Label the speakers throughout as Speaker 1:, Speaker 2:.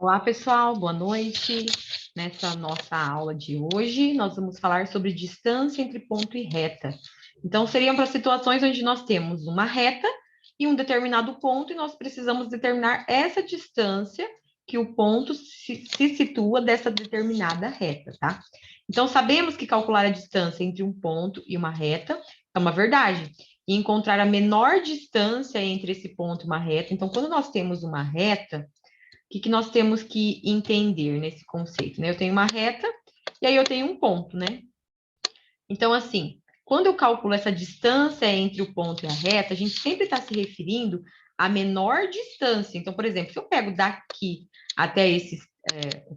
Speaker 1: Olá, pessoal, boa noite. Nessa nossa aula de hoje, nós vamos falar sobre distância entre ponto e reta. Então, seriam para situações onde nós temos uma reta e um determinado ponto, e nós precisamos determinar essa distância que o ponto se situa dessa determinada reta, tá? Então, sabemos que calcular a distância entre um ponto e uma reta é uma verdade. E encontrar a menor distância entre esse ponto e uma reta. Então, quando nós temos uma reta, o que nós temos que entender nesse conceito, né? Eu tenho uma reta e aí eu tenho um ponto, né? Então, assim, quando eu calculo essa distância entre o ponto e a reta, a gente sempre está se referindo à menor distância. Então, por exemplo, se eu pego daqui até esse... deixa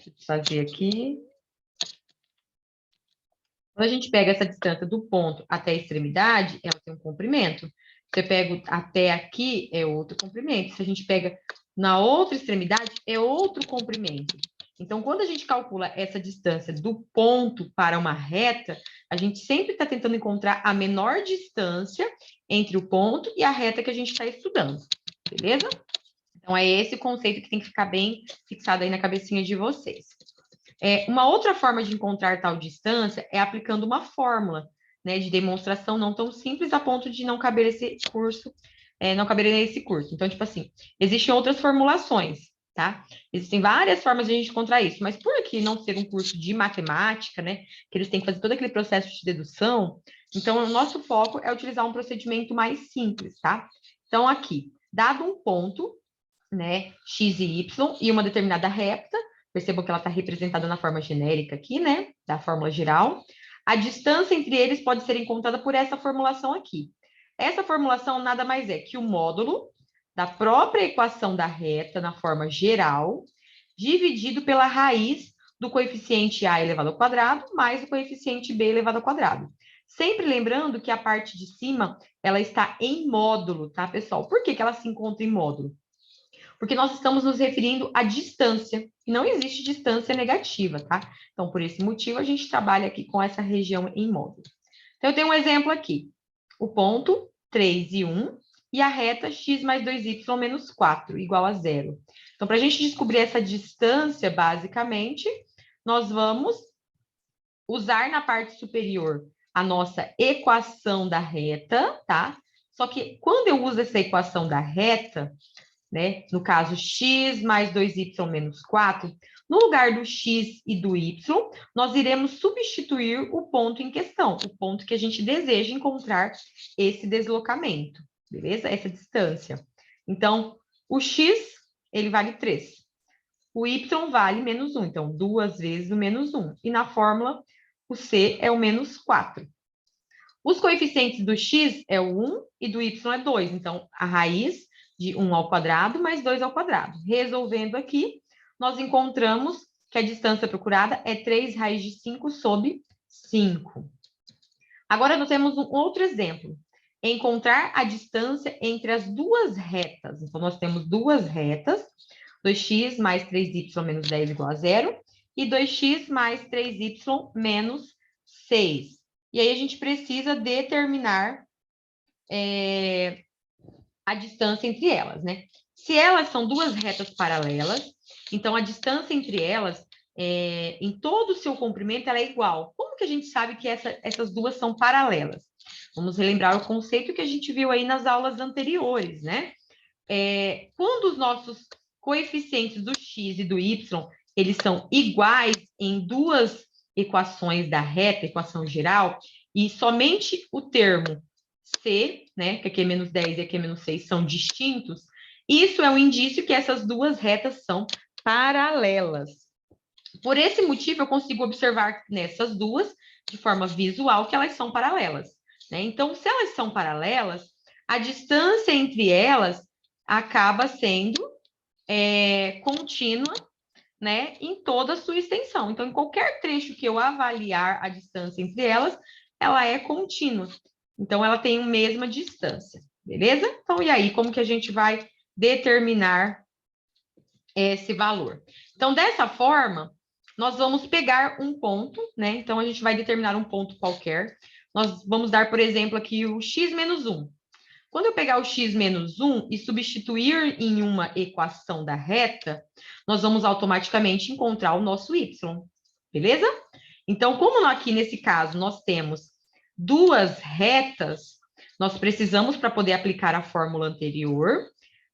Speaker 1: eu fazer aqui. Quando a gente pega essa distância do ponto até a extremidade, ela tem um comprimento. Se eu pego até aqui, é outro comprimento. Se a gente pega na outra extremidade, é outro comprimento. Então, quando a gente calcula essa distância do ponto para uma reta, a gente sempre está tentando encontrar a menor distância entre o ponto e a reta que a gente está estudando, beleza? Então, é esse o conceito que tem que ficar bem fixado aí na cabecinha de vocês. Uma outra forma de encontrar tal distância é aplicando uma fórmula, né, de demonstração não tão simples a ponto de não caber esse curso, não caber nesse curso. Então, tipo assim, existem outras formulações, tá? Existem várias formas de a gente encontrar isso, mas por aqui não ser um curso de matemática, né, que eles têm que fazer todo aquele processo de dedução, então o nosso foco é utilizar um procedimento mais simples, tá? Então, aqui, dado um ponto, né, x e y, e uma determinada reta, percebam que ela está representada na forma genérica aqui, né, da fórmula geral. A distância entre eles pode ser encontrada por essa formulação aqui. Essa formulação nada mais é que o módulo da própria equação da reta na forma geral, dividido pela raiz do coeficiente a elevado ao quadrado mais o coeficiente b elevado ao quadrado. Sempre lembrando que a parte de cima, ela está em módulo, tá, pessoal? Por que ela se encontra em módulo? Porque nós estamos nos referindo à distância, e não existe distância negativa, tá? Então, por esse motivo, a gente trabalha aqui com essa região em módulo. Então, eu tenho um exemplo aqui, o ponto 3 e 1, e a reta x mais 2y menos 4, igual a zero. Então, para a gente descobrir essa distância, basicamente, nós vamos usar na parte superior a nossa equação da reta, tá? Só que quando eu uso essa equação da reta, né? No caso, x mais 2y menos 4, no lugar do x e do y, nós iremos substituir o ponto em questão, o ponto que a gente deseja encontrar esse deslocamento, beleza? Essa distância. Então, o x, ele vale 3. O y vale menos 1, então, 2 vezes o menos 1. E na fórmula, o c é o menos 4. Os coeficientes do x é o 1 e do y é 2, então, a raiz de 1 ao quadrado mais 2 ao quadrado. Resolvendo aqui, nós encontramos que a distância procurada é 3 raiz de 5 sobre 5. Agora, nós temos um outro exemplo. Encontrar a distância entre as duas retas. Então, nós temos duas retas, 2x mais 3y menos 10 igual a zero, e 2x mais 3y menos 6. E aí, a gente precisa determinar a distância entre elas, né? Se elas são duas retas paralelas, então a distância entre elas, em todo o seu comprimento, ela é igual. Como que a gente sabe que essas duas são paralelas? Vamos relembrar o conceito que a gente viu aí nas aulas anteriores, né? Quando os nossos coeficientes do x e do y, eles são iguais em duas equações da reta, equação geral, e somente o termo C, né, que aqui é menos 10 e aqui é menos 6, são distintos, isso é um indício que essas duas retas são paralelas. Por esse motivo, eu consigo observar nessas duas, de forma visual, que elas são paralelas, né? Então, se elas são paralelas, a distância entre elas acaba sendo contínua, né, em toda a sua extensão. Então, em qualquer trecho que eu avaliar a distância entre elas, ela é contínua. Então, ela tem a mesma distância, beleza? Então, e aí, como que a gente vai determinar esse valor? Então, dessa forma, nós vamos pegar um ponto, né? Então, a gente vai determinar um ponto qualquer. Nós vamos dar, por exemplo, aqui o x menos 1. Quando eu pegar o x menos 1 e substituir em uma equação da reta, nós vamos automaticamente encontrar o nosso y, beleza? Então, como aqui nesse caso nós temos duas retas, nós precisamos, para poder aplicar a fórmula anterior,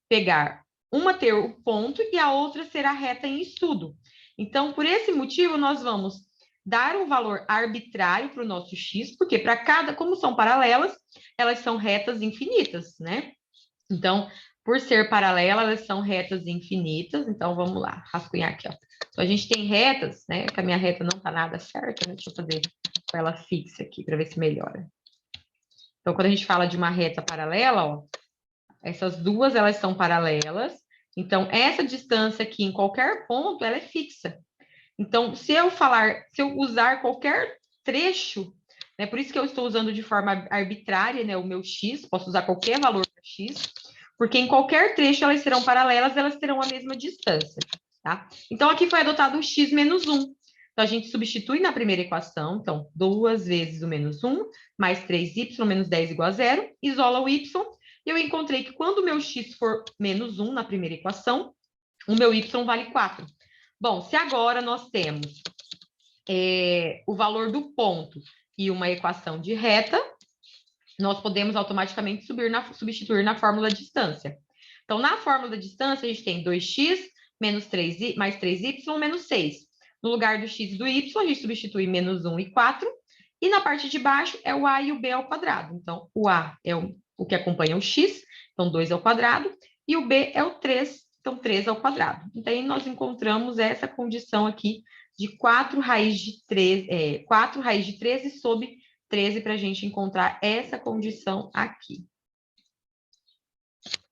Speaker 1: pegar uma ter o ponto e a outra ser a reta em estudo. Então, por esse motivo, nós vamos dar um valor arbitrário para o nosso x, porque para cada, como são paralelas, elas são retas infinitas, né? Então, por ser paralela, elas são retas infinitas. Então, vamos lá, rascunhar aqui, ó. Então, a gente tem retas, né? Que a minha reta não está nada certa, né? Deixa eu fazer com ela fixa aqui, para ver se melhora. Então, quando a gente fala de uma reta paralela, ó, essas duas, elas são paralelas. Então, essa distância aqui, em qualquer ponto, ela é fixa. Então, se eu usar qualquer trecho, né, por isso que eu estou usando de forma arbitrária, né, o meu x, posso usar qualquer valor para x, porque em qualquer trecho elas serão paralelas, elas terão a mesma distância, tá? Então, aqui foi adotado o x menos 1. Então, a gente substitui na primeira equação, então, 2 vezes o menos 1, mais 3y menos 10 igual a 0, isola o y, e eu encontrei que quando o meu x for menos 1 na primeira equação, o meu y vale 4. Bom, se agora nós temos o valor do ponto e uma equação de reta, nós podemos automaticamente substituir na fórmula de distância. Então, na fórmula da distância, a gente tem 2x menos 3y, mais 3y menos 6. No lugar do x e do y, a gente substitui menos 1 e 4. E na parte de baixo é o a e o b ao quadrado. Então, o a é o que acompanha o x, então 2 ao quadrado, e o b é o 3, então 3 ao quadrado. Então, aí nós encontramos essa condição aqui de 4 raiz de 13 sobre 13 para a gente encontrar essa condição aqui.